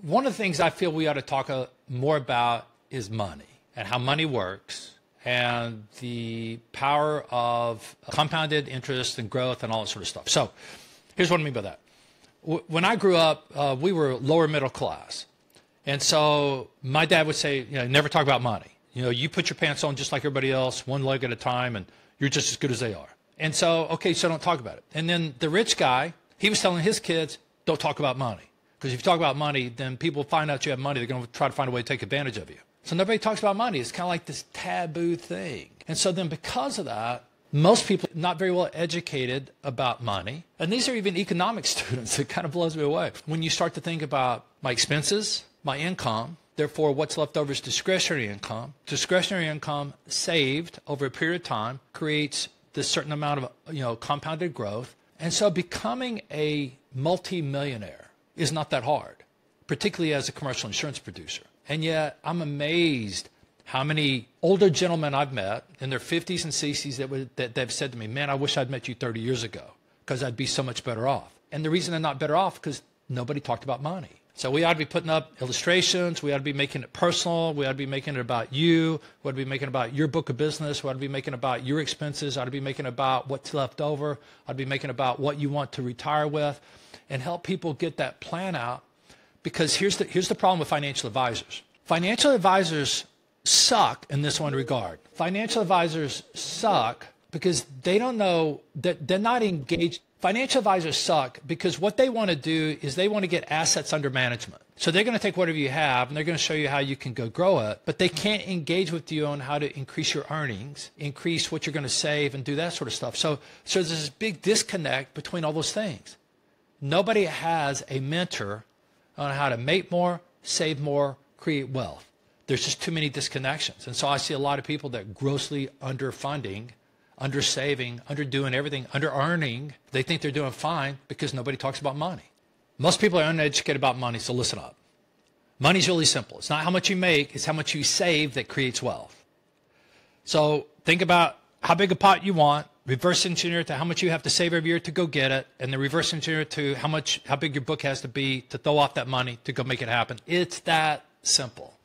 One of the things I feel we ought to talk more about is money and how money works and the power of compounded interest and growth and all that sort of stuff. So here's what I mean by that. When I grew up, we were lower middle class. And so my dad would say, never talk about money. You put your pants on just like everybody else, one leg at a time, and you're just as good as they are. And so, okay, so don't talk about it. And then the rich guy, he was telling his kids, don't talk about money. Because if you talk about money, then people find out you have money, they're going to try to find a way to take advantage of you. So nobody talks about money. It's kind of like this taboo thing. And so then because of that, most people are not very well educated about money. And these are even economic students. It kind of blows me away. When you start to think about my expenses, my income, therefore what's left over is discretionary income. Discretionary income saved over a period of time creates this certain amount of compounded growth. And so becoming a multimillionaire is not that hard, particularly as a commercial insurance producer. And yet I'm amazed how many older gentlemen I've met in their 50s and 60s that they've said to me, man, I wish I'd met you 30 years ago because I'd be so much better off. And the reason they're not better off because nobody talked about money. So we ought to be putting up illustrations. We ought to be making it personal. We ought to be making it about you. We ought to be making it about your book of business. We ought to be making it about your expenses. We ought to be making it about what's left over. We ought to be making it about what you want to retire with and help people get that plan out. Because here's the problem with financial advisors. Financial advisors suck in this one regard. Financial advisors suck because they don't know that they're not engaged. Financial advisors suck because what they want to do is they want to get assets under management. So they're going to take whatever you have and they're going to show you how you can go grow it, but they can't engage with you on how to increase your earnings, increase what you're going to save and do that sort of stuff. So there's this big disconnect between all those things. Nobody has a mentor on how to make more, save more, create wealth. There's just too many disconnections. And so I see a lot of people that grossly underfunding, undersaving, underdoing everything, under-earning. They think they're doing fine because nobody talks about money. Most people are uneducated about money, so listen up. Money's really simple. It's not how much you make, it's how much you save that creates wealth. So think about how big a pot you want, reverse engineer it to how much you have to save every year to go get it, and then reverse engineer it to how big your book has to be to throw off that money to go make it happen. It's that simple.